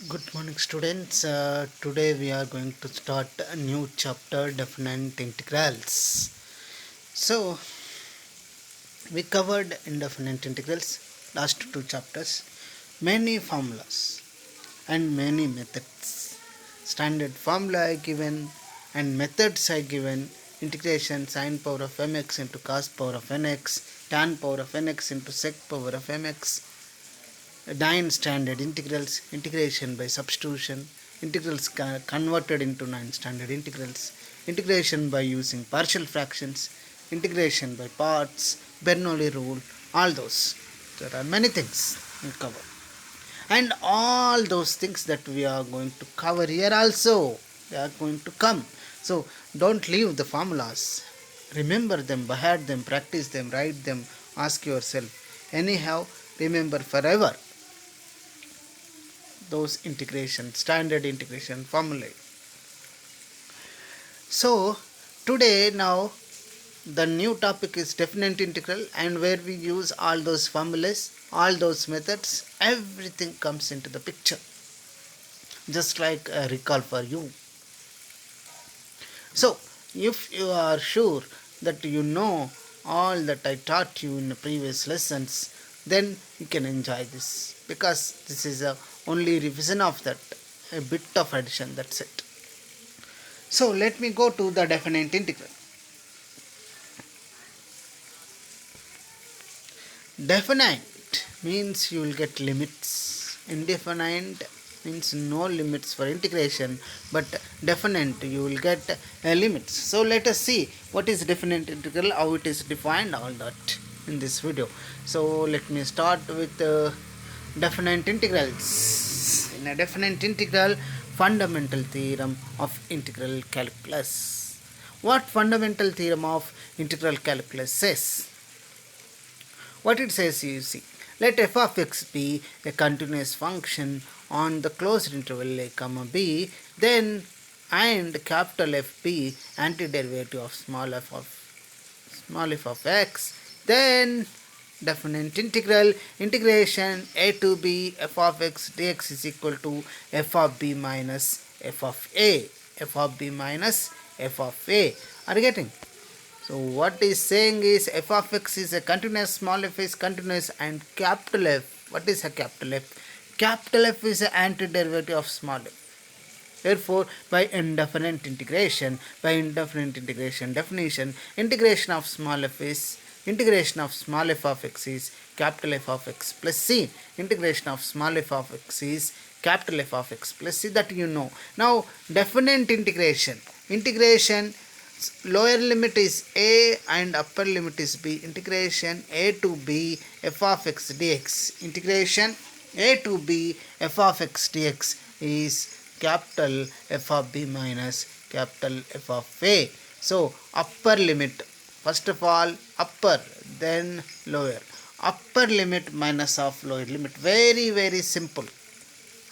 Good morning, students. Today we are going to start a new chapter, definite integrals. So, we covered indefinite integrals last two chapters, many formulas and many methods. Standard formula are given and methods are given. Integration sine power of mx into cos power of nx, tan power of nx into sec power of mx, 9 standard integrals, integration by substitution, integrals converted into 9 standard integrals, integration by using partial fractions, integration by parts, Bernoulli rule, all those. There are many things we cover. And all those things that we are going to cover here also, they are going to come. So don't leave the formulas. Remember them, by heart them, practice them, write them, ask yourself. Anyhow, remember forever those integration, standard integration formulae. So today now the new topic is definite integral, and where we use all those formulas, all those methods, everything comes into the picture. Just like a recall for you. So if you are sure that you know all that I taught you in the previous lessons, then you can enjoy this, because this is a only revision of that, a bit of addition, that's it. So let me go to the definite integral. Definite means you will get limits. Indefinite means no limits for integration, but definite you will get limits. So let us see what is definite integral, how it is defined, all that in this video. So let me start with definite integrals. In a definite integral, fundamental theorem of integral calculus. What fundamental theorem of integral calculus says? What it says, you see, let f of x be a continuous function on the closed interval a comma b, then and capital F be antiderivative of small f of x, then definite integral integration a to b f of x dx is equal to f of b minus f of a, f of b minus f of a. Are you getting? So what is saying is f of x is a continuous, small f is continuous, and capital F, what is a capital F? Capital F is an antiderivative of small f. Therefore, by indefinite integration definition, integration of small f is, integration of small f of x is capital F of x plus c. Integration of small f of x is capital F of x plus c, that you know. Now, definite integration, lower limit is a and upper limit is b. Integration a to b f of x dx, integration a to b f of x dx is capital F of b minus capital F of a. So upper limit, first of all upper, then lower. Upper limit minus of lower limit, very simple,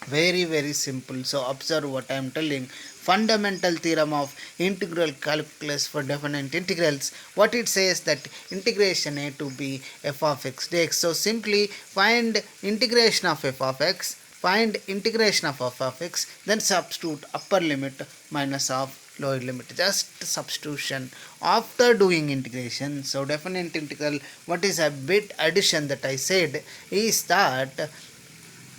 very simple. So observe what I am telling. Fundamental theorem of integral calculus for definite integrals, what it says, that integration a to b f of x dx. So simply find integration of f of x, find integration of f of x, then substitute upper limit minus of lower limit, just substitution after doing integration. So definite integral, what is a bit addition that I said is that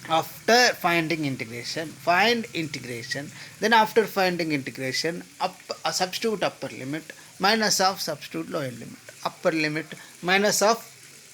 after finding integration, find integration, then after finding integration, substitute upper limit minus of substitute lower limit, upper limit minus of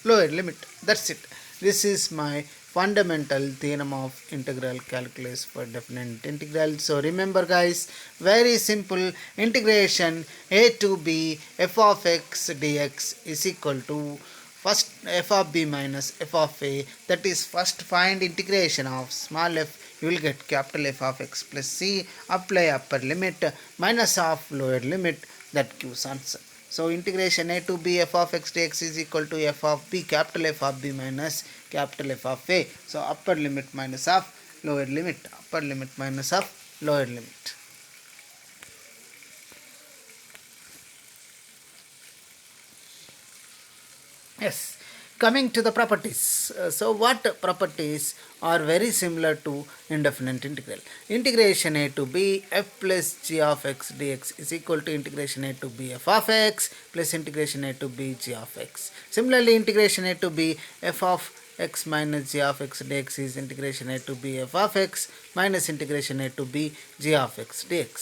lower limit, that's it. This is my fundamental theorem of integral calculus for definite integral. So remember guys, very simple. Integration a to b f of x dx is equal to first f of b minus f of a, that is first find integration of small f, you will get capital F of x plus c, apply upper limit minus of lower limit, that gives answer. So integration a to b f of x dx is equal to f of b, capital F of b minus capital F of a. So upper limit minus of lower limit, upper limit minus of lower limit. Yes. coming to the properties. So what properties are very similar to indefinite integral? Integration a to b f plus g of x dx is equal to integration a to b f of x plus integration a to b g of x. Similarly, integration a to b f of x minus g of x dx is integration a to b f of x minus integration a to b g of x dx.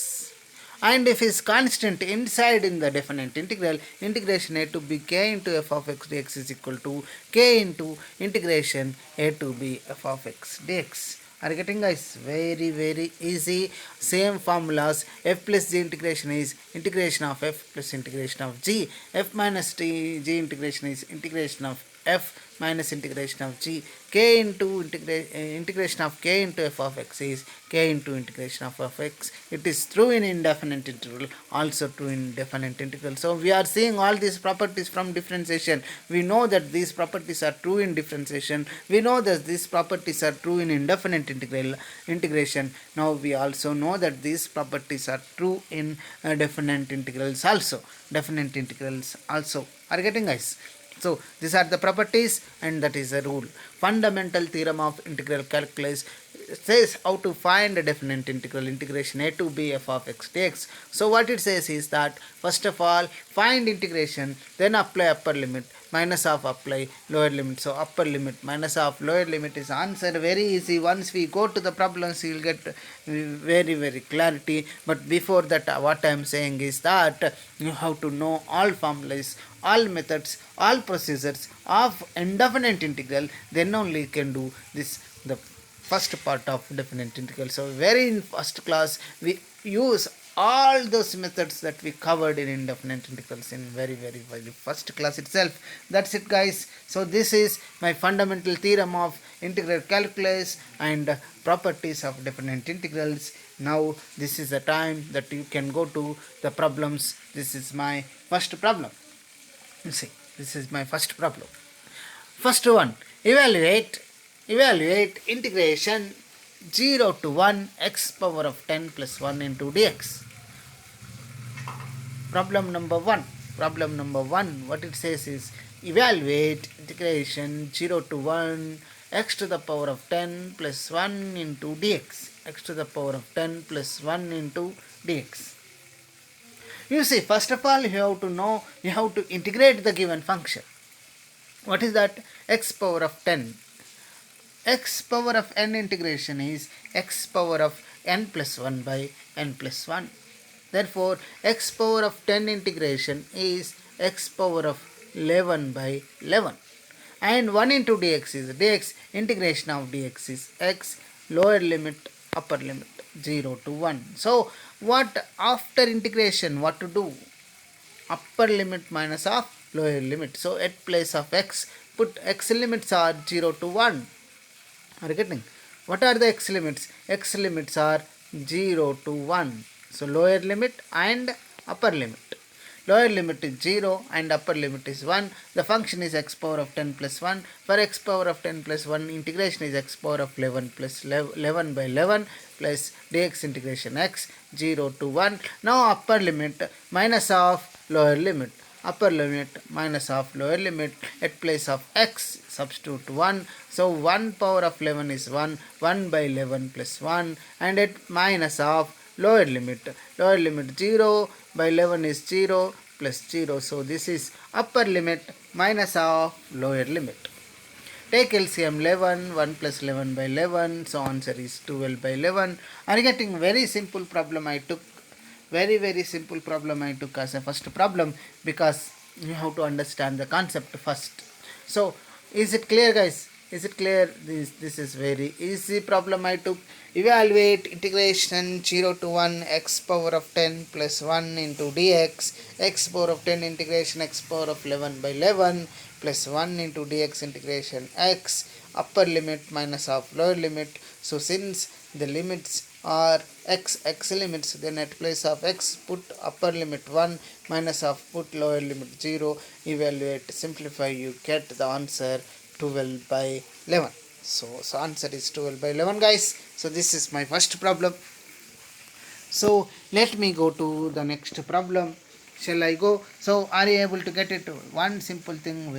And if is constant inside in the definite integral, integration a to b k into f of x dx is equal to k into integration a to b f of x dx. Are you getting, guys? Very easy. Same formulas. F plus g integration is integration of f plus integration of g. F minus g integration is integration of f minus integration of g. K into integration of k into f of x is k into integration of f of x. It is true in indefinite integral, also true in definite integral. So we are seeing all these properties from differentiation. We know that these properties are true in differentiation. We know that these properties are true in indefinite integration. Now we also know that these properties are true in definite integrals also. Definite integrals also. Are you getting, guys? So these are the properties, and that is a rule. Fundamental theorem of integral calculus says how to find a definite integral, integration a to b f of x dx. So what it says is that first of all find integration, then apply upper limit, minus of apply lower limit. So upper limit minus of lower limit is answer. Very easy. Once we go to the problems, you will get very clarity. But before that, what I am saying is that you have to know all formulas, all methods, all procedures of indefinite integral. Then only you can do this, the first part of definite integral. So very in first class we use all those methods that we covered in indefinite integrals in very first class itself. That's it, guys. So this is my fundamental theorem of integral calculus and properties of definite integrals. Now this is the time that you can go to the problems. This is my first problem. You see, this is my first problem. First one, evaluate integration 0 to 1 x power of 10 plus 1 into dx. Problem number 1, what it says is evaluate integration 0 to 1 x to the power of 10 plus 1 into dx. X to the power of 10 plus 1 into dx. You see, first of all, you have to integrate the given function. What is that? X power of 10. X power of n integration is x power of n plus 1 by n plus 1. Therefore, x power of 10 integration is x power of 11 by 11. And 1 into dx is dx. Integration of dx is x, lower limit, upper limit, 0 to 1. So, what after integration, what to do? Upper limit minus of lower limit. So at place of x, put x limits are 0 to 1. Are you getting? What are the x limits? X limits are 0 to 1. So lower limit and upper limit. Lower limit is 0 and upper limit is 1. The function is x power of 10 plus 1. For x power of 10 plus 1, integration is x power of 11 plus 11 by 11 plus dx integration x 0 to 1. Now upper limit minus of lower limit. Upper limit minus of lower limit. At place of x, substitute 1. So 1 power of 11 is 1. 1 by 11 plus 1. And at minus of lower limit 0 by 11 is 0 plus 0. So this is upper limit minus of lower limit. Take LCM 11, 1 plus 11 by 11. So answer is 12 by 11. Are you getting? Very simple problem I took. Very simple problem I took as a first problem, because you have to understand the concept first. So is it clear, guys? Is it clear? This is very easy problem I took. Evaluate integration 0 to 1 x power of 10 plus 1 into dx. X power of 10 integration x power of 11 by 11 plus 1 into dx integration x. Upper limit minus of lower limit. So since the limits are x limits, then at place of x put upper limit 1, minus of put lower limit 0. Evaluate, simplify, you get the answer 12 by 11. So answer is 12 by 11, guys. So this is my first problem. So let me go to the next problem. Shall I go? So are you able to get it? One simple thing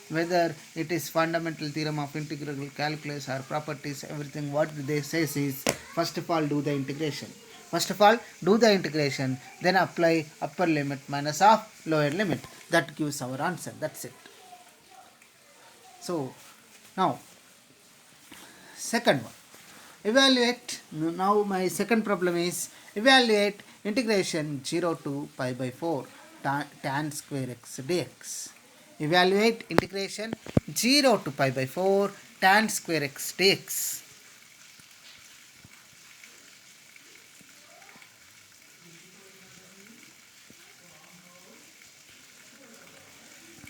whether it is fundamental theorem of integral calculus or properties, everything what they says is, first of all do the integration. First of all do the integration, then apply upper limit minus of lower limit. That gives our answer. That's it. So now second one, evaluate. Now my second problem is evaluate integration 0 to pi by 4 tan square x dx. Evaluate integration 0 to pi by 4 tan square x dx.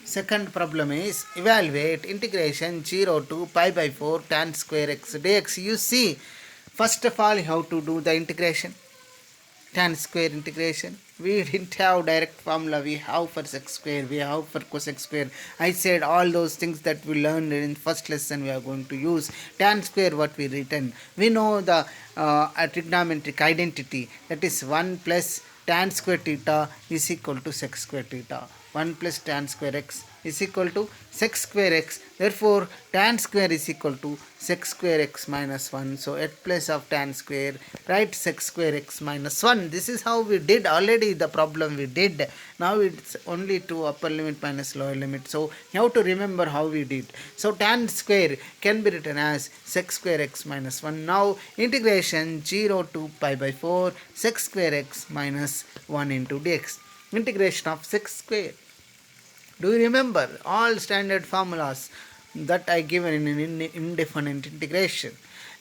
Second problem is evaluate integration 0 to pi by 4 tan square x dx. You see, first of all you have to do the integration. Tan square integration. We didn't have direct formula. We have for sec square, we have for cosec square. I said all those things that we learned in first lesson we are going to use. Tan square what we written. We know the trigonometric identity, that is 1 plus tan square theta is equal to sec square theta. 1 plus tan square x is equal to sec square x. Therefore tan square is equal to sec square x minus 1. So at place of tan square write sec square x minus 1. This is how we did already the problem we did. Now it's only to upper limit minus lower limit. So you have to remember how we did. So tan square can be written as sec square x minus 1. Now integration 0 to pi by 4 sec square x minus 1 into dx. Integration of sec square. Do you remember all standard formulas that I given in an indefinite integration?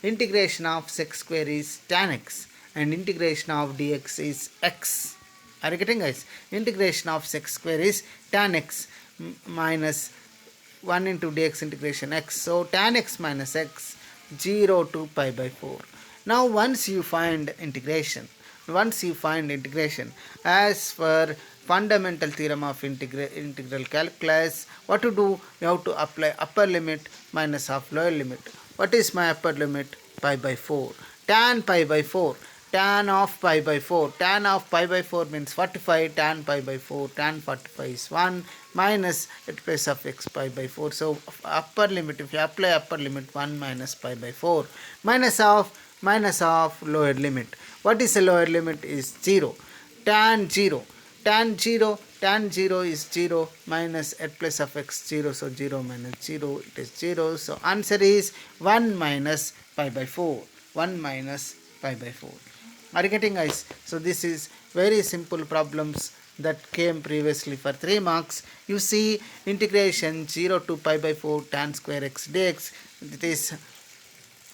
Integration of sec square is tan x and integration of dx is x. Are you getting, guys? Integration of sec square is tan x minus 1 into dx integration x. So tan x minus x 0 to pi by 4. Now once you find integration, as per fundamental theorem of integral calculus, what to do? You have to apply upper limit minus of lower limit. What is my upper limit? Pi by 4. Tan pi by 4. Tan of pi by 4. Tan of pi by 4 means 45. Tan pi by 4. Tan 45 is 1 minus at place of x pi by 4. So upper limit, if you apply upper limit, 1 minus pi by 4 minus of lower limit. What is the lower limit? Is 0. Tan 0 is 0 minus at place of x 0. So 0 minus 0, it is 0. So answer is 1 minus pi by 4. 1 minus pi by 4. Are you getting, guys? So this is very simple problems that came previously for 3 marks. You see, integration 0 to pi by 4 tan square x dx. It is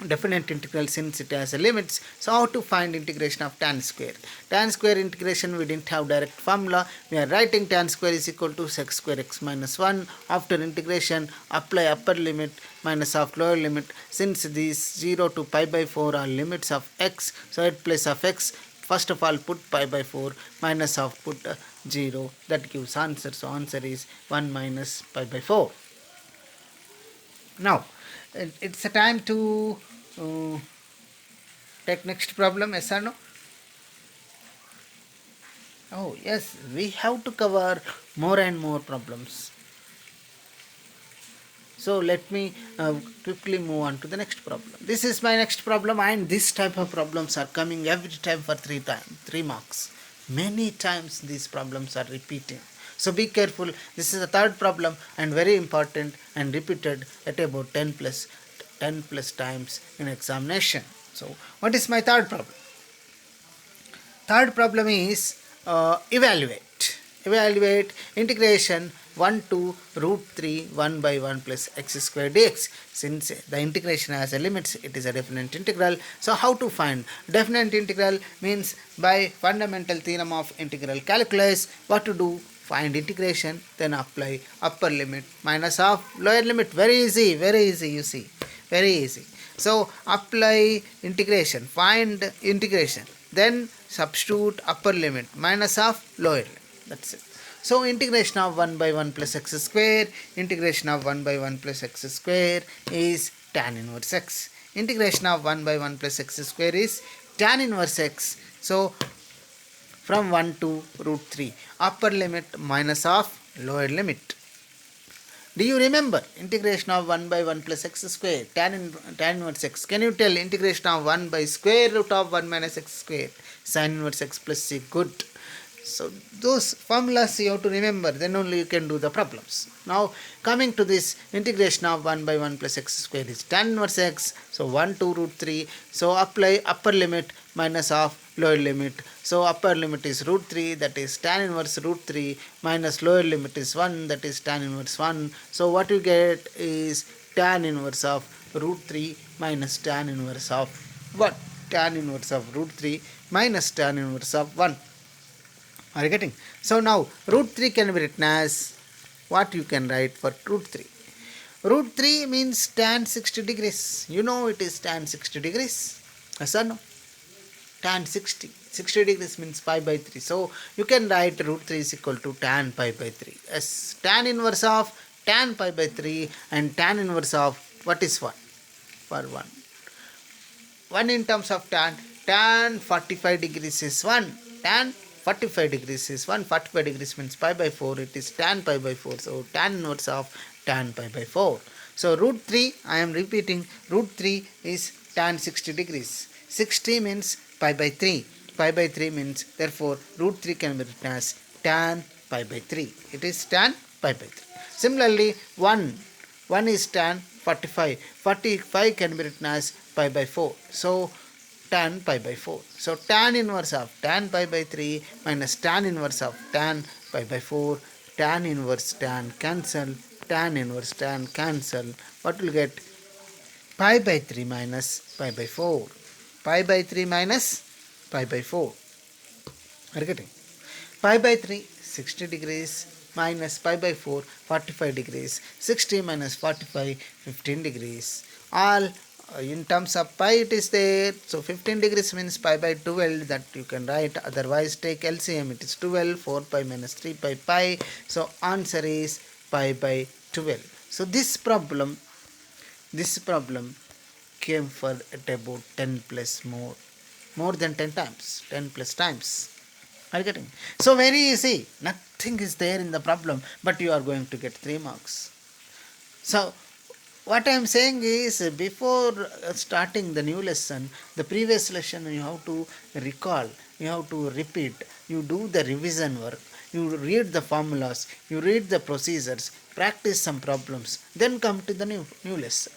definite integral since it has limits. So how to find integration of tan square? Tan square integration, we didn't have direct formula. We are writing tan square is equal to sec square x minus 1. After integration, apply upper limit minus of lower limit. Since these 0 to pi by 4 are limits of x, so at place of x, first of all put pi by 4 minus of put 0. That gives answer. So answer is 1 minus pi by 4. Now it's a time to take next problem. Yes or no? Oh yes, we have to cover more and more problems. So let me quickly move on to the next problem. This is my next problem, and this type of problems are coming every time for 3 marks. Many times these problems are repeating. So be careful. This is the third problem and very important and repeated at about 10 plus times in examination. So what is my third problem? Third problem is evaluate integration 1 to root 3 1 by 1 plus x square dx. Since the integration has a limits, it is a definite integral. So how to find definite integral? Means by fundamental theorem of integral calculus, what to do? Find integration, then apply upper limit minus of lower limit. Very easy, you see, very easy. So apply integration, find integration, then substitute upper limit minus of lower limit. That's it. So integration of 1 by 1 plus x square, integration of 1 by 1 plus x square is tan inverse x. Integration of 1 by 1 plus x square is tan inverse x. So from 1 to root 3, upper limit minus of lower limit. Do you remember integration of 1 by 1 plus x square, tan inverse x? Can you tell integration of 1 by square root of 1 minus x square, sin inverse x plus c? Good. So those formulas you have to remember, then only you can do the problems. Now coming to this integration of 1 by 1 plus x square is tan inverse x. So 1 to root 3. So apply upper limit minus of lower limit. So upper limit is root 3, that is tan inverse root 3, minus lower limit is 1, that is tan inverse 1. So what you get is tan inverse of root 3 minus tan inverse of 1. Tan inverse of root 3 minus tan inverse of 1. Are you getting? So now root 3 can be written as what you can write for root 3. Root 3 means tan 60 degrees. You know it is tan 60 degrees. Yes or no? Tan 60. 60 degrees means pi by 3. So you can write root 3 is equal to tan pi by 3. Yes, tan inverse of tan pi by 3 and tan inverse of what is 1? For 1. 1 in terms of tan 45 degrees is 1. Tan 45 degrees is 1. 45 degrees means pi by 4. It is tan pi by 4. So tan inverse of tan pi by 4. So root 3, I am repeating, root 3 is tan 60 degrees. 60 means pi by 3. Pi by 3 means, therefore, root 3 can be written as tan pi by 3. It is tan pi by 3. Similarly, 1 is tan 45. 45 can be written as pi by 4. So tan pi by 4. So tan inverse of tan pi by 3 minus tan inverse of tan pi by 4. Tan inverse tan cancel. Tan inverse tan cancel. What will get? Pi by 3 minus pi by 4. Pi by 3 minus pi by 4. Are you getting? Pi by 3 60 degrees minus pi by 4 45 degrees. 60 minus 45 15 degrees. All in terms of pi it is there. So 15 degrees means pi by 12, that you can write. Otherwise take LCM, it is 12. 4 pi minus 3 pi pi. So answer is pi by 12. So this problem came for at about 10 plus more than 10 times, 10 plus times. Are you getting? So very easy. Nothing is there in the problem, but you are going to get 3 marks. So what I am saying is, before starting the new lesson, the previous lesson you have to recall, you have to repeat, you do the revision work, you read the formulas, you read the procedures, practice some problems, then come to the new lesson.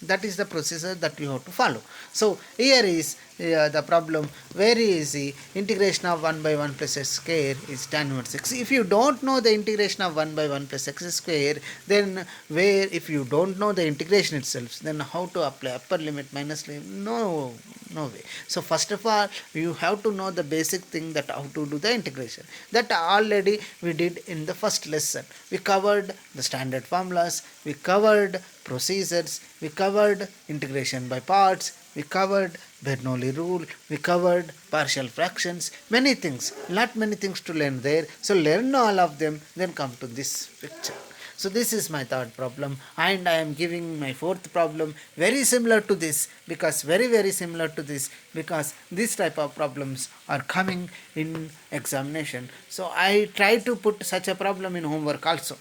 That is the procedure that you have to follow. So here is the problem, very easy. Integration of 1 by 1 plus x square is tan inverse x. If you don't know the integration of 1 by 1 plus x square, then if you don't know the integration itself, then how to apply upper limit, minus limit? No way. So first of all, you have to know the basic thing, that how to do the integration. That already we did in the first lesson. We covered the standard formulas, we covered procedures, we covered integration by parts, we covered Bernoulli rule, we covered partial fractions, many things, not many things to learn there. So learn all of them, then come to this picture. So this is my third problem, and I am giving my fourth problem very similar to this, because very similar to this, because this type of problems are coming in examination. So I try to put such a problem in homework also.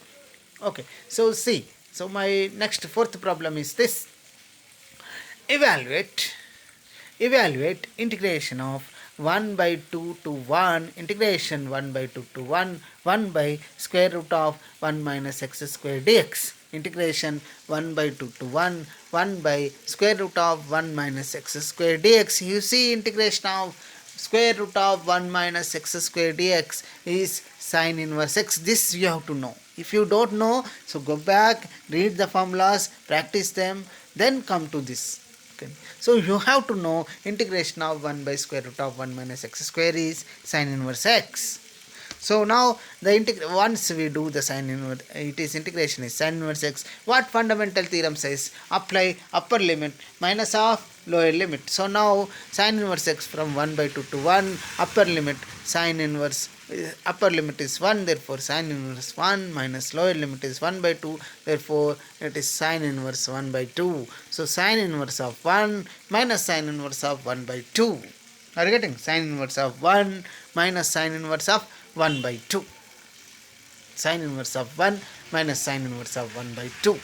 Okay, so see, so my next fourth problem is this. Evaluate integration of 1 by 2 to 1, integration 1 by 2 to 1 by square root of 1 minus x square dx. Integration 1 by 2 to 1 by square root of 1 minus x square dx. You see, integration of square root of 1 minus x square dx is sin inverse x. This you have to know. If you don't know, so go back, read the formulas, practice them, then come to this. So you have to know integration of 1 by square root of 1 minus x square is sin inverse x. So now once we do the sin inverse, it is integration is sin inverse x. What fundamental theorem says? Apply upper limit minus of lower limit. So now sin inverse x from 1 by 2 to 1, upper limit sin inverse, upper limit is 1, therefore sin inverse 1, minus lower limit is 1 by 2, therefore it is sin inverse 1 by 2. So sin inverse of 1 minus sin inverse of 1 by 2. Are you getting? Sin inverse of 1 minus sin inverse of 1 by 2. Sine inverse of 1 minus sine inverse of 1 by 2.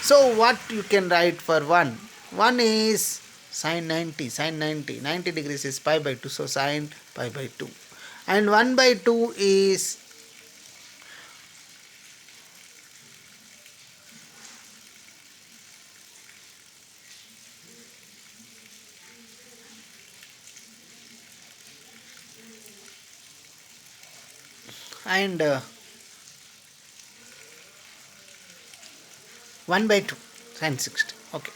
So what you can write for 1? 1 is sine 90. Sine 90. 90 degrees is pi by 2. So sine pi by 2. And 1 by 2 is and 1 by 2 sine 60. Okay.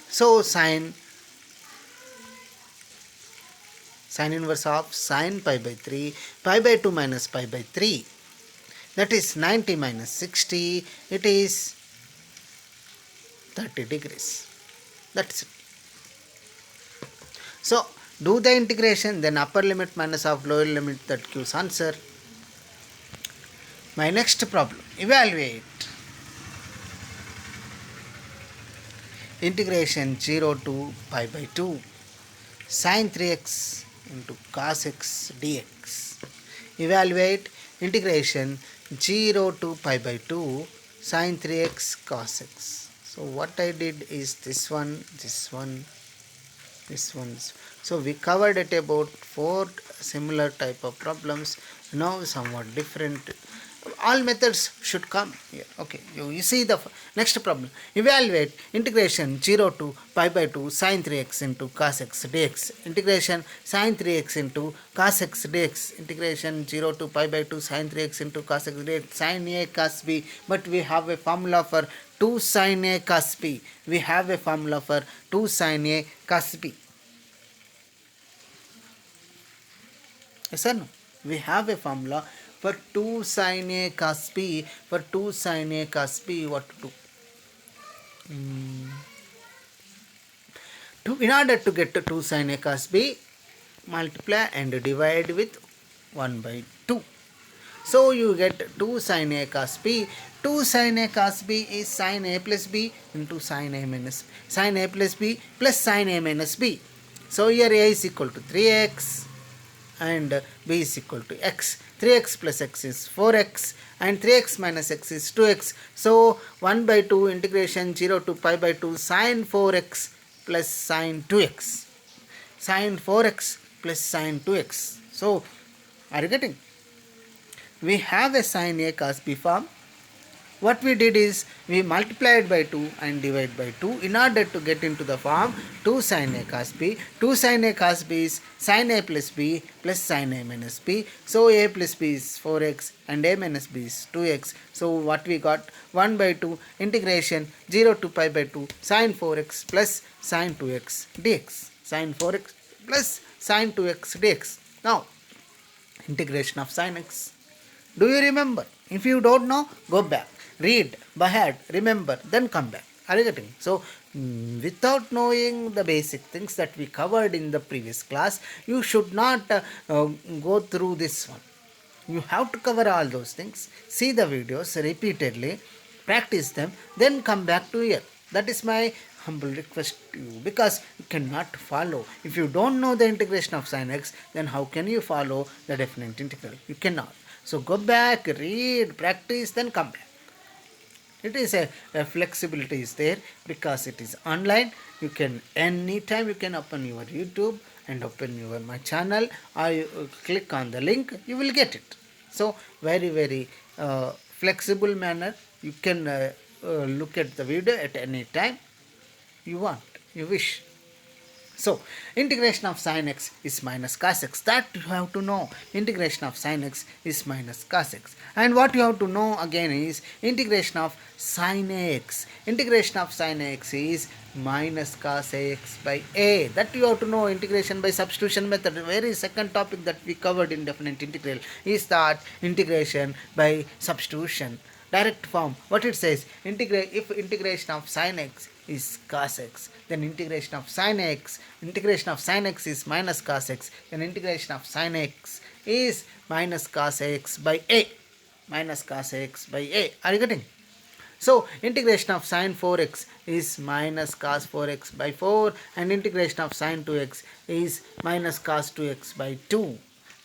So sine inverse of sine pi by 3, pi by 2 minus pi by 3, that is 90 minus 60, it is 30 degrees. That's it. So do the integration, then upper limit minus of lower limit, that gives answer. My next problem, evaluate integration 0 to pi by 2 sine 3x into cos x dx. Evaluate integration 0 to pi by 2 sine 3x cos x. So what I did is this one. So we covered it about 4 similar type of problems. Now somewhat different. All methods should come here. Okay, you see the next problem. Evaluate integration 0 to pi by 2 sine 3x into cos x dx. Integration sine 3x into cos x dx. Integration 0 to pi by 2 sine 3x into cos x dx. Sine a cos b. But we have a formula for 2 sine a cos b. We have a formula for 2 sine a cos b. Yes or no? We have a formula for 2 sine a cos b. For 2 sine a cos b, what to do? In order to get to 2 sine a cos b, multiply and divide with 1 by 2. So you get 2 sine a cos b. 2 sine a cos b is sine a plus b into sine a minus sine a plus b plus sine a minus b. So here a is equal to 3x and b is equal to x. 3x plus x is 4x and 3x minus x is 2x. So 1 by 2 integration 0 to pi by 2 sine 4x plus sine 2x. Sine 4x plus sine 2x. So are you getting? We have a sine a cos b form. What we did is we multiplied by 2 and divide by 2 in order to get into the form 2 sine a cos b. 2 sine a cos b is sine a plus b plus sine a minus b. So a plus b is 4x and a minus b is 2x. So what we got? 1 by 2 integration 0 to pi by 2 sine 4x plus sine 2x dx. Sine 4x plus sine 2x dx. Now integration of sine x. Do you remember? If you don't know, go back. Read by heart, remember, then come back. Are you getting? So, without knowing the basic things that we covered in the previous class, you should not go through this one. You have to cover all those things. See the videos repeatedly, practice them, then come back to here. That is my humble request to you, because you cannot follow. If you don't know the integration of sin x, then how can you follow the definite integral? You cannot. So go back, read, practice, then come back. It is a flexibility is there because it is online. You can anytime you can open your YouTube and open your my channel, or you click on the link, you will get it. So very flexible manner. You can look at the video at any time you want, you wish. So, integration of sin x is minus cos x. That you have to know. Integration of sin x is minus cos x. And what you have to know again is integration of sin x. Integration of sin x is minus cos x by a. That you have to know. Integration by substitution method. The very second topic that we covered in definite integral is that integration by substitution. Direct form. What it says? If integration of sin x is cos x, then integration of sin x is minus cos x, then integration of sin x is minus cos x by a. Minus cos x by a. Are you getting? So integration of sine 4x is minus cos 4x by 4, and integration of sine 2x is minus cos 2x by 2,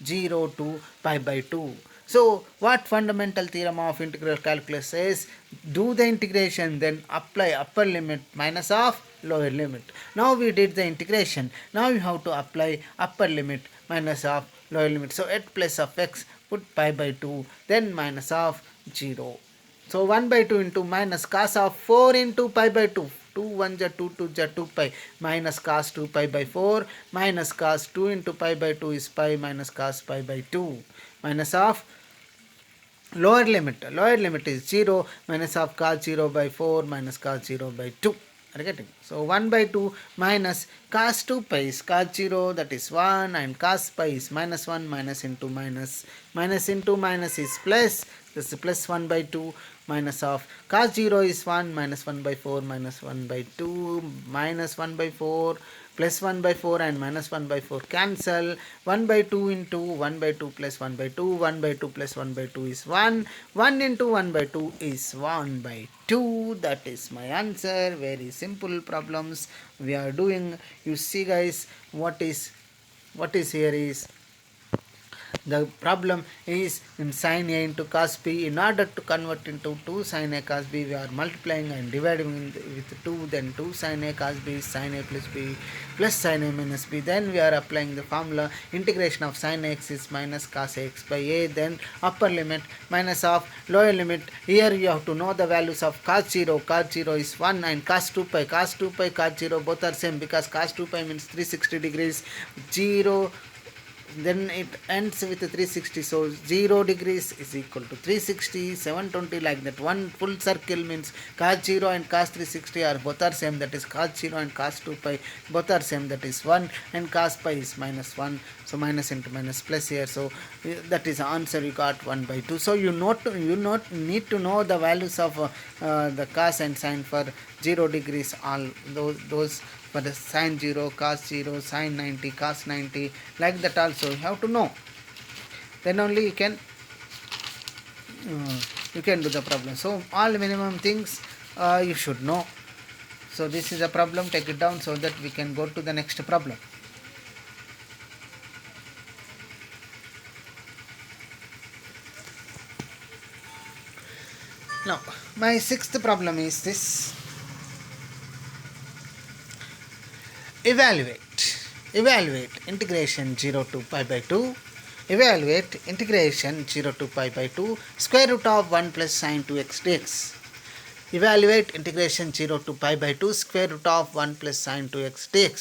0 to pi by 2. So what fundamental theorem of integral calculus says? Do the integration, then apply upper limit minus of lower limit. Now we did the integration. Now you have to apply upper limit minus of lower limit. So at place of x, put pi by 2, then minus of 0. So 1 by 2 into minus cos of 4 into pi by 2. 2 1 ja 2 2 ja 2 pi, minus cos 2 pi by 4, minus cos 2 into pi by 2 is pi, minus cos pi by 2, minus of lower limit is 0, minus of cos 0 by 4, minus cos 0 by 2. Are you getting? So 1 by 2 minus cos 2 pi is cos 0, that is 1, and cos pi is minus 1, minus into minus, minus into minus is plus, this is plus 1 by 2, minus of cos 0 is 1, minus 1 by 4, minus 1 by 2, minus 1 by 4, plus 1 by 4 and minus 1 by 4 cancel. 1 by 2 into 1 by 2 plus 1 by 2, 1 by 2 plus 1 by 2 is 1, 1 into 1 by 2 is 1 by 2. That is my answer. Very simple problems we are doing. You see guys, what is here is the problem is in sin a into cos b. In order to convert into 2 sin a cos b, we are multiplying and dividing with 2, then 2 sin a cos b is sin a plus b plus sin a minus b. Then we are applying the formula integration of sin x is minus cos x by a, then upper limit minus of lower limit. Here you have to know the values of cos 0. Cos 0 is 1, and cos 2 pi. Cos 2 pi, cos 0 both are same, because cos 2 pi means 360 degrees, 0 then it ends with 360, so 0 degrees is equal to 360, 720, like that. One full circle means cos 0 and cos 360 are both are same, that is cos 0 and cos 2 pi both are same, that is 1, and cos pi is minus 1, so minus into minus plus here, so that is the answer. You got 1 by 2. So you need to know the values of the cos and sin for 0 degrees, all those for the sin 0, cos 0, sin 90, cos 90, like that also you have to know. Then only you can do the problem. So all minimum things you should know. So this is a problem, take it down so that we can go to the next problem. Now my sixth problem is this. Evaluate integration 0 to pi by 2. Evaluate integration 0 to pi by 2 square root of 1 plus sin 2x dx. Evaluate integration 0 to pi by 2 square root of 1 plus sin 2x dx.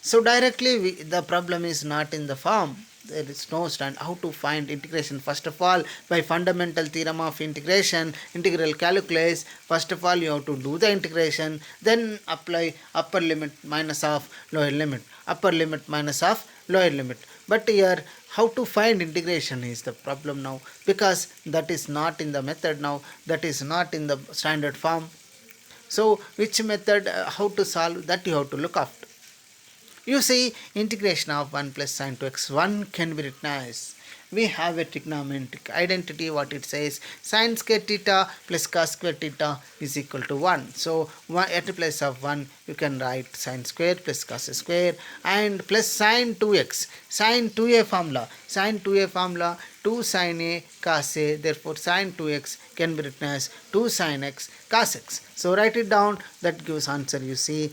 So directly the problem is not in the form. There is no stand how to find integration. First of all, by fundamental theorem of integration, integral calculus, first of all you have to do the integration, then apply upper limit minus of lower limit, upper limit minus of lower limit. But here how to find integration is the problem now, because that is not in the method now, that is not in the standard form. So which method, how to solve, that you have to look after. You see, integration of 1 plus sin 2x, 1 can be written as, we have a trigonometric identity, what it says, sin square theta plus cos square theta is equal to 1. So at the place of 1 you can write sin square plus cos square and plus sin 2x, sin 2a formula, 2 sin a cos a, therefore sin 2x can be written as 2 sin x cos x. So write it down, that gives answer. You see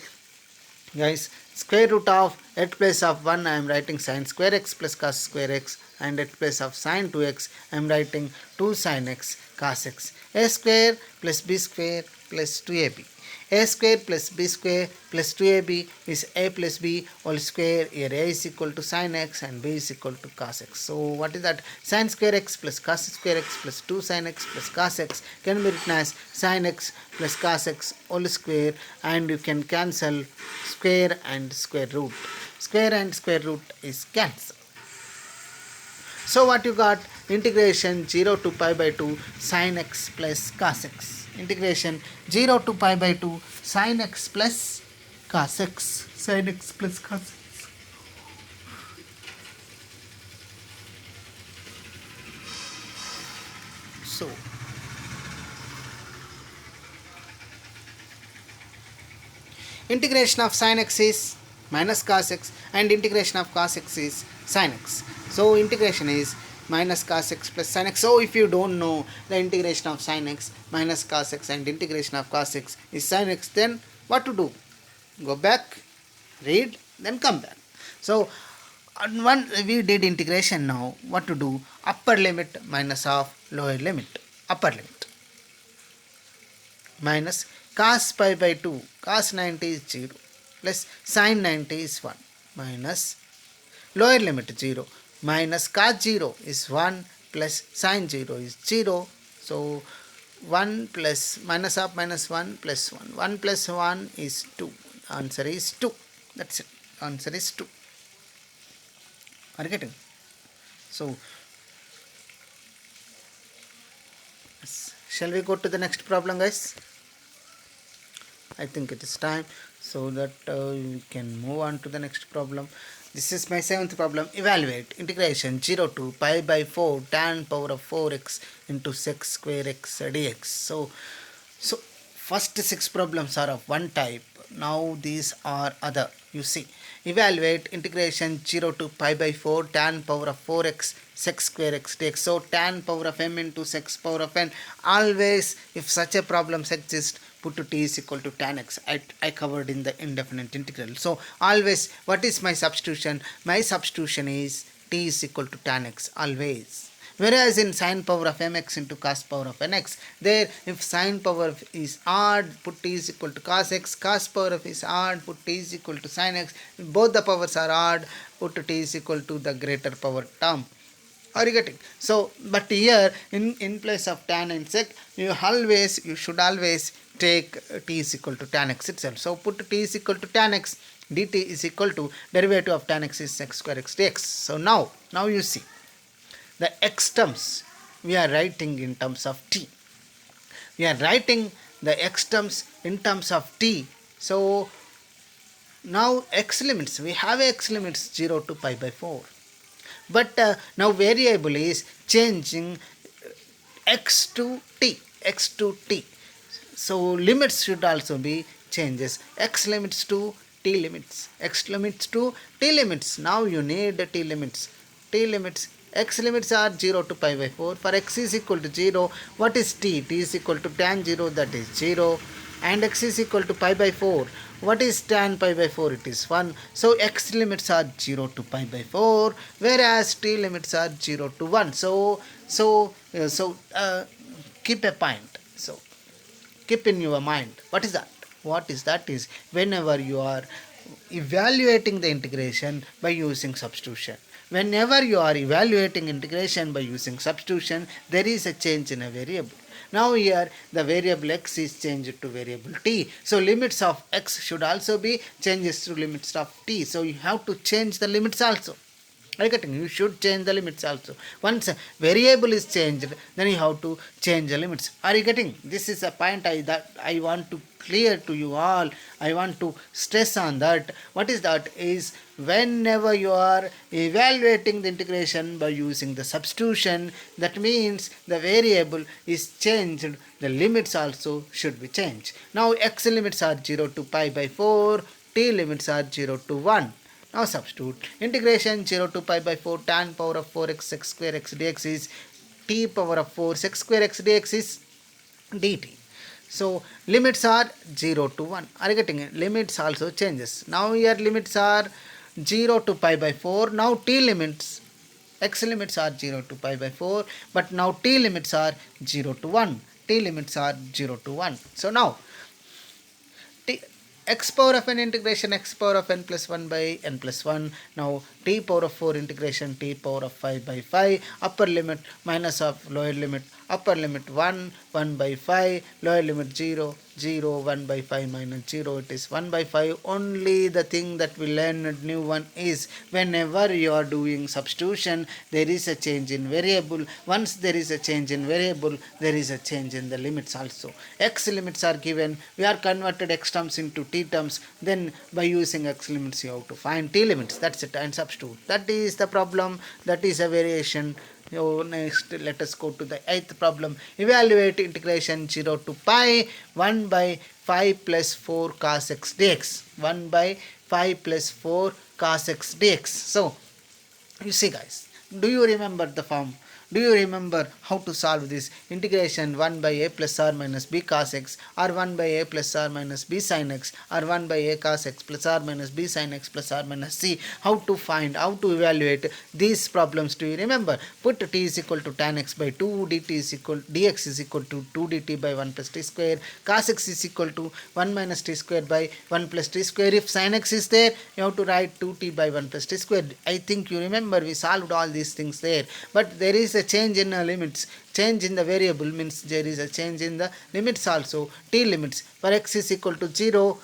guys, square root of, at place of 1 I am writing sin square x plus cos square x, and at place of sin 2x I am writing 2 sin x cos x. A square plus b square plus 2ab. A square plus b square plus 2ab is a plus b whole square. Here a is equal to sin x and b is equal to cos x. So what is that? Sin square x plus cos square x plus 2 sin x plus cos x can be written as sin x plus cos x whole square, and you can cancel square and square root. Square and square root is cancelled. So what you got? Integration 0 to pi by 2 sin x plus cos x. Integration 0 to pi by 2 sin x plus cos x. Sin x plus cos x. So Integration of sin x is minus cos x and integration of cos x is sin x. So integration is minus cos x plus sin x. So if you don't know the integration of sin x minus cos x and integration of cos x is sin x, then what to do? Go back, read, then come back. So one we did integration. Now what to do? Upper limit minus of lower limit. Upper limit minus cos pi by 2, cos 90 is 0 plus sin 90 is 1 minus lower limit 0 minus cos 0 is 1 plus sin 0 is 0. So 1 plus minus of minus 1 plus 1. 1 plus 1 is 2. Answer is 2. That's it. Answer is 2. Are you getting? So shall we go to the next problem, guys? I think it is time so that we can move on to the next problem. This is my 7th problem. Evaluate integration 0 to pi by 4 tan power of 4x into sec square x dx. So first 6 problems are of one type. Now these are other. You see, evaluate integration 0 to pi by 4 tan power of 4x sec square x dx. So tan power of m into sec power of n. Always if such a problem exists, put to t is equal to tan x. I covered in the indefinite integral. So always, what is my substitution? My substitution is t is equal to tan x always. Whereas in sin power of mx into cos power of nx, there if sin power is odd, put t is equal to cos x, cos power of is odd, put t is equal to sin x. Both the powers are odd, put t is equal to the greater power term. Are you getting? So but here in place of tan and sec, you should always take t is equal to tan x itself. So put t is equal to tan x, dt is equal to derivative of tan x is sec square x dx. So now you see the x terms we are writing in terms of t. We are writing the x terms in terms of t. So now x limits, we have x limits 0 to pi by 4. But now variable is changing x to t. So limits should also be changes. X limits to t limits. X limits to t limits. Now you need t limits. X limits are 0 to pi by 4. For x is equal to 0, what is t? T is equal to tan 0, that is 0. And x is equal to pi by 4. What is tan pi by 4? It is 1. So x limits are 0 to pi by 4, whereas t limits are 0 to 1. So keep a point. So keep in your mind. What is that? What is that is whenever you are evaluating the integration by using substitution. Whenever you are evaluating integration by using substitution, there is a change in a variable. Now here the variable x is changed to variable t. So limits of x should also be changes to limits of t. So you have to change the limits also. Are you getting? You should change the limits also. Once a variable is changed, then you have to change the limits. Are you getting? This is a point that I want to clear to you all. I want to stress on that. What is that? Is whenever you are evaluating the integration by using the substitution, that means the variable is changed, the limits also should be changed. Now x limits are 0 to pi by 4, t limits are 0 to 1. Now substitute. Integration 0 to pi by 4 tan power of 4x sec square x dx is t power of 4 sec square x dx is dt. So limits are 0 to 1. Are you getting it? Limits also changes. Now here limits are 0 to pi by 4. Now t limits, x limits are 0 to pi by 4. But now t limits are 0 to 1. T limits are 0 to 1. So now x power of n integration x power of n plus 1 by n plus 1. Now t power of 4 integration t power of 5 by 5. Upper limit minus of lower limit. Upper limit 1 by 5. Lower limit 0 1 by 5 minus 0. It is 1 by 5. Only the thing that we learned new one is whenever you are doing substitution, there is a change in variable. Once there is a change in variable, there is a change in the limits also. X limits are given. We are converted x terms into t terms. Then by using x limits, you have to find t limits. That's it, and substitute. That is the problem. That is a variation. So next, let us go to the 8th problem. Evaluate integration 0 to pi 1 by 5 plus 4 cos x dx. 1 by 5 plus 4 cos x dx. So you see guys, do you remember the form? Do you remember how to solve this? Integration 1 by a plus or minus b cos x, or 1 by a plus or minus b sin x, or 1 by a cos x plus or minus b sin x plus or minus c. How to find, how to evaluate these problems? Do you remember? Put t is equal to tan x by 2, dx is equal to 2 dt by 1 plus t square, cos x is equal to 1 minus t square by 1 plus t square. If sin x is there, you have to write 2t by 1 plus t square. I think you remember we solved all these things there, but there is a change in limits. Change in the variable means there is a change in the limits also. T limits for x is equal to 0,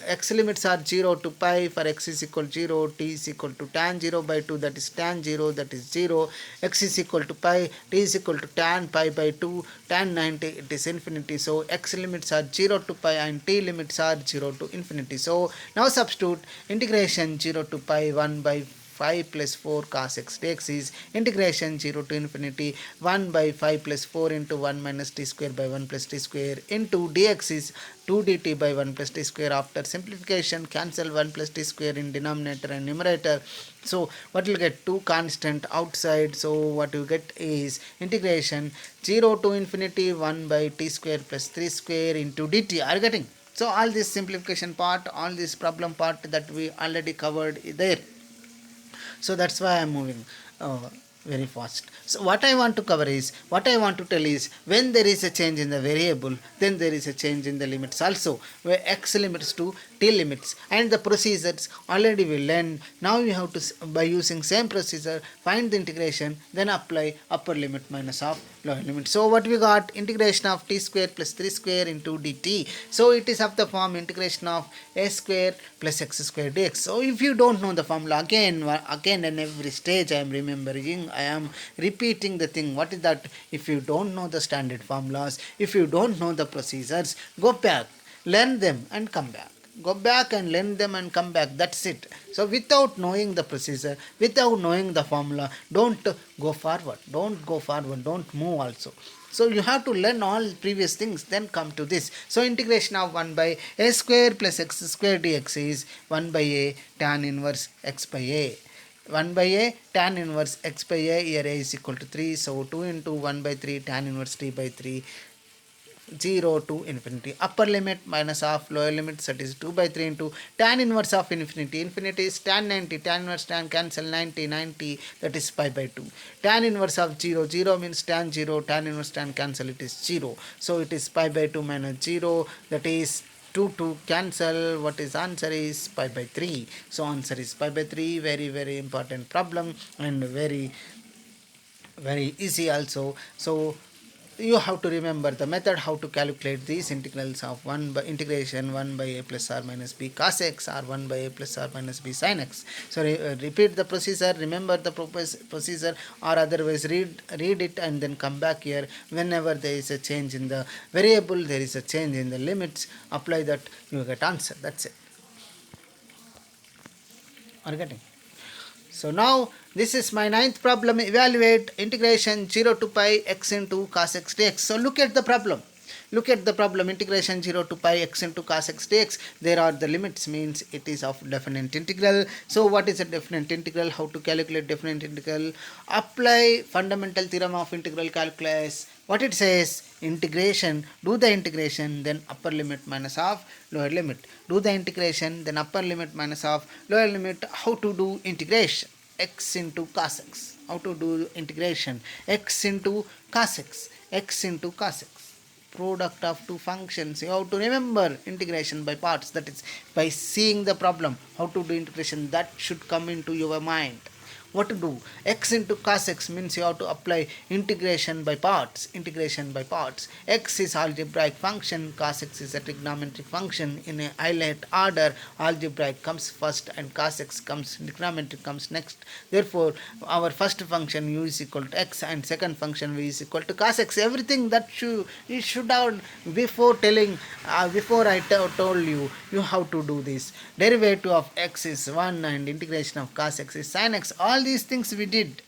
x limits are 0 to pi. For x is equal to 0, t is equal to tan 0 by 2, that is tan 0, that is 0. X is equal to pi, t is equal to tan pi by 2, tan 90, it is infinity. So x limits are 0 to pi and t limits are 0 to infinity. So now substitute integration 0 to pi 1 by 5 plus 4 cos x dx is integration 0 to infinity 1 by 5 plus 4 into 1 minus t square by 1 plus t square into dx is 2 dt by 1 plus t square. After simplification, cancel 1 plus t square in denominator and numerator. So what will get? 2 constant outside. So what you get is integration 0 to infinity 1 by t square plus 3 square into dt. Are you getting? So all this simplification part, all this problem part that we already covered there. So that's why I'm moving very fast. So what I want to cover is, what I want to tell is, when there is a change in the variable, then there is a change in the limits also, where x limits to t limits, and the procedures already we learned. Now you have to, by using same procedure, find the integration, then apply upper limit minus of lower limit. So what we got? Integration of t square plus 3 square into dt. So it is of the form integration of a square plus x square dx. So if you don't know the formula, again in every stage I am remembering, I am repeating the thing. What is that? If you don't know the standard formulas, if you don't know the procedures, go back, learn them and come back. Go back and learn them and come back. That's it. So without knowing the procedure, without knowing the formula, don't go forward. Don't go forward. Don't move also. So you have to learn all previous things, then come to this. So integration of 1 by a square plus x square dx is 1 by a tan inverse x by a. 1 by a tan inverse x by a, here a is equal to 3. So 2 into 1 by 3 tan inverse t by 3, 0 to infinity. Upper limit minus of lower limit, that is 2 by 3 into tan inverse of infinity. Infinity is tan 90, tan inverse tan cancel 90, 90, that is pi by 2. Tan inverse of 0, 0 means tan 0, tan inverse tan cancel, it is 0. So it is pi by 2 minus 0, that is 2 to cancel. What is answer is pi by 3. So answer is pi by 3. Very, very important problem and very, very easy also. So you have to remember the method how to calculate these integrals of 1 by integration 1 by a plus or minus b cos x, or 1 by a plus or minus b sin x. So repeat the procedure, remember the procedure, or otherwise read it and then come back here. Whenever there is a change in the variable, there is a change in the limits, apply that, you get answer. That's it. Are you getting? So now this is my ninth problem. Evaluate integration 0 to pi x into cos x dx. So look at the problem. Look at the problem. Integration 0 to pi x into cos x dx. There are the limits, means it is of definite integral. So what is a definite integral? How to calculate definite integral? Apply fundamental theorem of integral calculus. What it says? Integration. Do the integration, then upper limit minus of lower limit. Do the integration, then upper limit minus of lower limit. How to do integration? X into cos x. How to do integration? X into cos x. X into cos x. Product of two functions. You have to remember integration by parts. That is, by seeing the problem, how to do integration, that should come into your mind. What to do? X into cos x means you have to apply integration by parts. Integration by parts. X is algebraic function, cos x is a trigonometric function. In a highlight order, algebraic comes first and cos x comes, trigonometric comes next. Therefore, our first function u is equal to x and second function v is equal to cos x. Everything that you should have before telling, before I told you, you have to do this. Derivative of x is 1 and integration of cos x is sin x. All these things we did.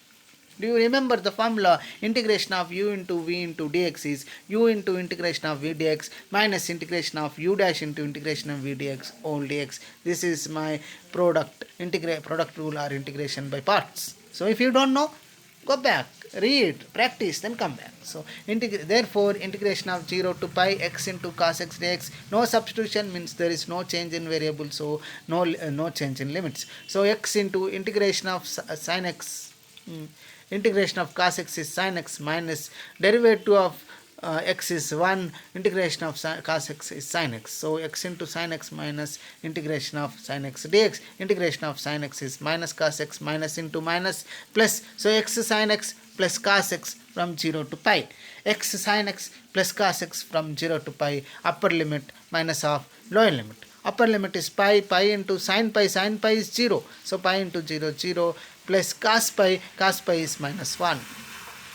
Do you remember the formula? Integration of u into v into dx is u into integration of v dx minus integration of u dash into integration of v dx all dx. This is my product rule or integration by parts. So if you don't know, go back, read, practice, then come back. So therefore integration of 0 to pi x into cos x dx, no substitution means there is no change in variable, so no change in limits. So x into integration of sin x, integration of cos x is sin x minus derivative of x is 1, integration of cos x is sin x. So x into sin x minus integration of sin x dx, integration of sin x is minus cos x minus into minus plus. So x sin x plus cos x from 0 to pi, x sin x plus cos x from 0 to pi, upper limit minus of lower limit. Upper limit is pi into sin pi is 0. So pi into 0, 0 plus cos pi is minus 1.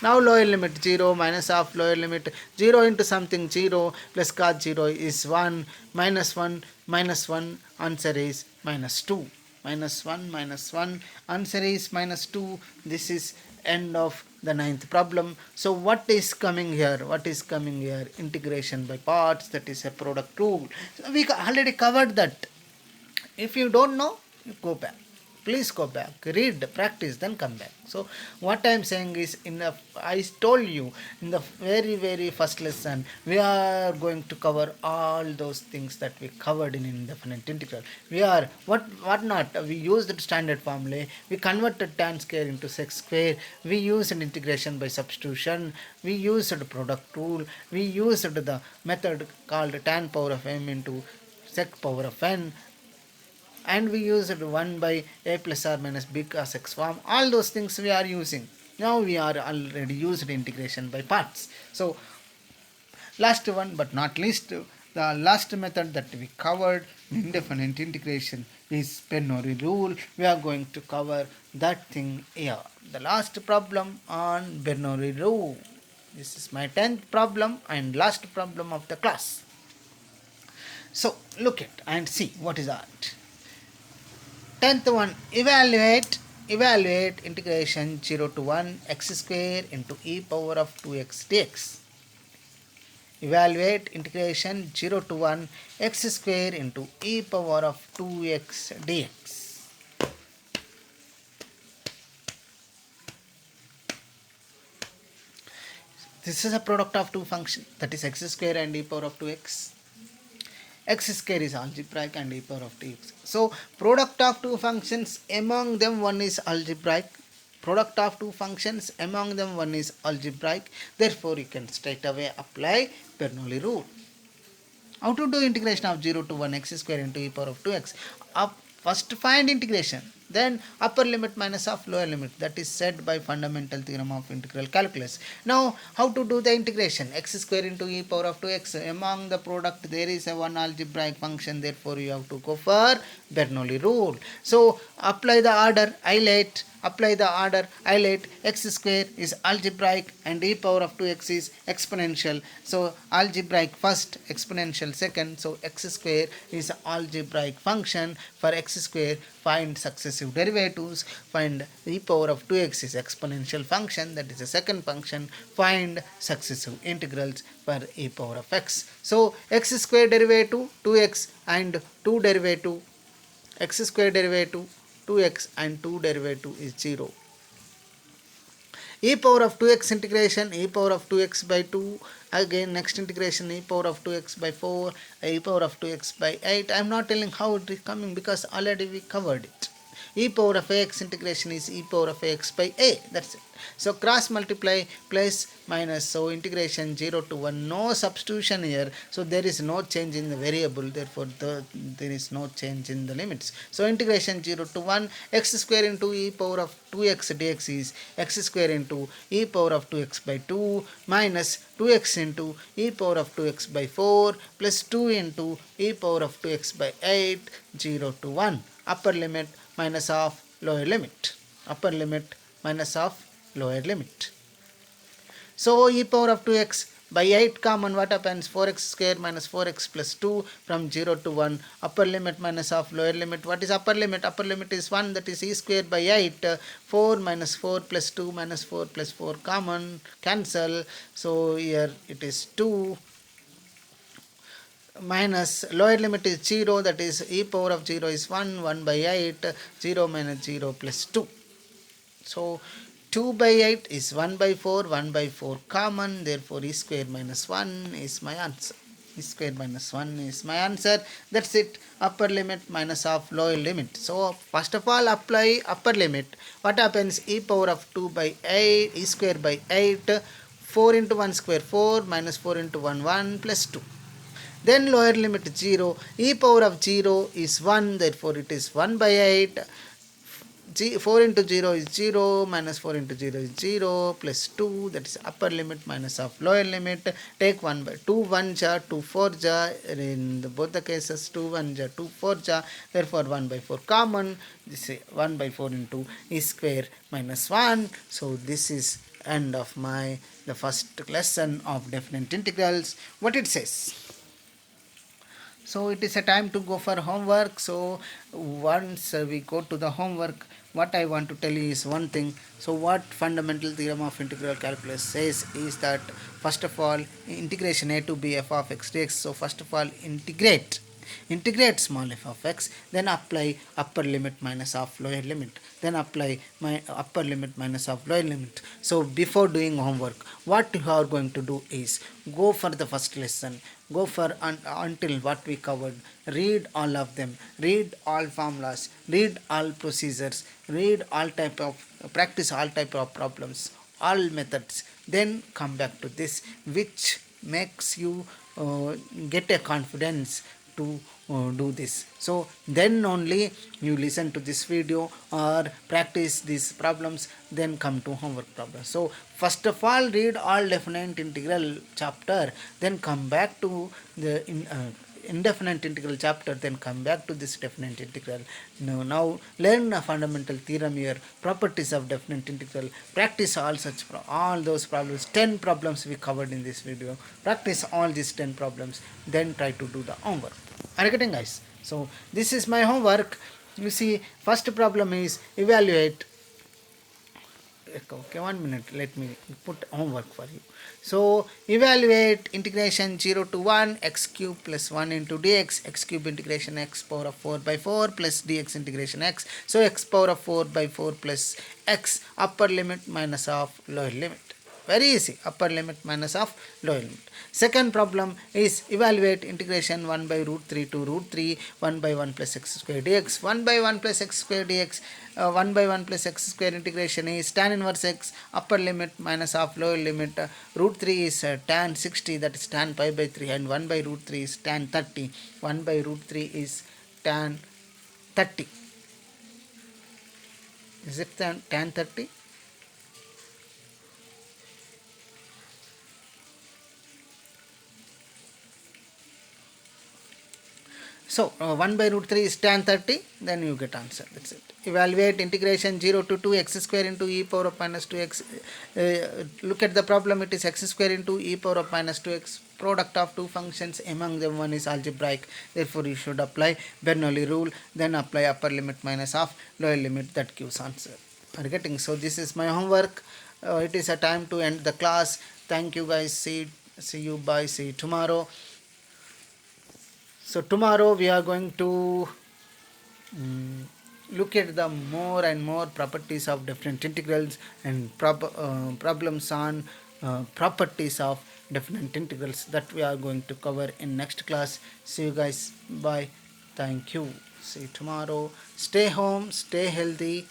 Now lower limit 0 minus of lower limit 0 into something 0 plus cos 0 is 1 minus 1 minus 1, answer is minus 2. Minus 1 answer is minus 2. This is end of the 9th problem. So what is coming here? Integration by parts, that is a product rule. So we already covered that. If you don't know, you go back. Please go back, read, practice, then come back. So what I am saying is, I told you in the very first lesson, we are going to cover all those things that we covered in indefinite integral. We used standard formula, we converted tan square into sec square, we used an integration by substitution, we used the product rule, we used the method called tan power of m into sec power of n, and we used 1 by a plus or minus b cos x form. All those things we are using. Now we are already used integration by parts. So last one but not least, the last method that we covered in indefinite integration is Bernoulli rule. We are going to cover that thing here. The last problem on Bernoulli rule. This is my 10th problem and last problem of the class. So look at and see what is that. 10th one, evaluate integration 0 to 1 x square into e power of 2x dx. Evaluate integration 0 to 1 x square into e power of 2x dx. This is a product of two functions, that is x square and e power of 2x. X square is algebraic and e power of 2x. So product of two functions, among them one is algebraic. Therefore you can straight away apply Bernoulli rule. How to do integration of 0 to 1 x square into e power of 2x? First find integration, then upper limit minus of lower limit, that is said by fundamental theorem of integral calculus. Now how to do the integration? X square into e power of 2x, among the product there is a one algebraic function, therefore you have to go for Bernoulli rule. So apply the order, highlight x square is algebraic and e power of 2x is exponential. So algebraic first, exponential second. So x square is algebraic function. For x square, find successive derivatives. Find e power of 2x is exponential function, that is a second function. Find successive integrals for e power of x. So x square derivative 2x and 2 derivative, x square derivative 2x and 2 derivative is 0. E power of 2x integration, e power of 2x by 2, again next integration e power of 2x by 4, e power of 2x by 8. I am not telling how it is coming because already we covered it. E power of ax integration is e power of ax by a, that's it. So cross multiply plus minus, so integration 0 to 1, no substitution here, so there is no change in the variable, therefore there is no change in the limits. So integration 0 to 1 x square into e power of 2x dx is x square into e power of 2x by 2 minus 2x into e power of 2x by 4 plus 2 into e power of 2x by 8, 0 to 1. Upper limit minus of lower limit. So e power of 2x by 8 common, what happens? 4x square minus 4x plus 2 from 0 to 1. Upper limit minus of lower limit. What is upper limit? Upper limit is 1, that is e square by 8. 4 minus 4 plus 2 minus 4 plus 4 common, cancel. So here it is 2 minus lower limit is 0, that is e power of 0 is 1, 1 by 8, 0 minus 0 plus 2. So 2 by 8 is 1 by 4, 1 by 4 common, therefore e square minus 1 is my answer. E square minus 1 is my answer. That's it. Upper limit minus of lower limit. So first of all apply upper limit. What happens? E power of 2 by 8, e square by 8, 4 into 1 square 4 minus 4 into 1 1 plus 2. Then lower limit 0, e power of 0 is 1, therefore it is 1 by 8. 4 into 0 is 0, minus 4 into 0 is 0, plus 2, that is upper limit minus of lower limit. Take 1 by 2 1 ja, 2 4 ja, in both the cases 2 1 ja, 2 4 ja, therefore 1 by 4 common. This is 1 by 4 into e square minus 1. So this is end of the first lesson of definite integrals. What it says? So it is a time to go for homework. So once we go to the homework, what I want to tell you is one thing. So what fundamental theorem of integral calculus says is that first of all integration a to b f of x dx. So first of all integrate small f of x, then apply upper limit minus of lower limit, then apply my upper limit minus of lower limit. So before doing homework, what you are going to do is go for the first lesson, go for until what we covered, read all of them, read all formulas, read all procedures, read all type of practice all type of problems, all methods, then come back to this, which makes you get a confidence to do this. So then only you listen to this video or practice these problems, then come to homework problems. So first of all read all definite integral chapter, then come back to the indefinite integral chapter, then come back to this definite integral. Now learn a fundamental theorem here, properties of definite integral, practice all all those problems. 10 problems we covered in this video, practice all these 10 problems, then try to do the homework. Are you getting, guys? So this is my homework. You see, first problem is evaluate. Okay, 1 minute, let me put homework for you. So evaluate integration 0 to 1 x cube plus 1 into dx, x cube integration x power of 4 by 4 plus dx integration x. So x power of 4 by 4 plus x, upper limit minus of lower limit. Very easy, upper limit minus of lower limit. Second problem is evaluate integration 1 by root 3 to root 3, 1 by 1 plus x square dx. 1 by 1 plus x square dx, 1 by 1 plus x square integration is tan inverse x, upper limit minus of lower limit. Root 3 is tan 60, that is tan pi by 3, and 1 by root 3 is tan 30. 1 by root 3 is tan 30. Is it tan 30? So 1 by root 3 is tan 30, then you get answer. That's it. Evaluate integration 0 to 2 x square into e power of minus 2x. Look at the problem, it is x square into e power of minus 2x, product of two functions, among them one is algebraic, therefore you should apply Bernoulli rule, then apply upper limit minus of lower limit, that gives answer. Are you getting? So this is my homework. It is a time to end the class. Thank you guys. See you. Bye. See you tomorrow. So tomorrow we are going to look at the more and more properties of different integrals and problems on properties of different integrals, that we are going to cover in next class. See you guys. Bye. Thank you. See you tomorrow. Stay home, stay healthy.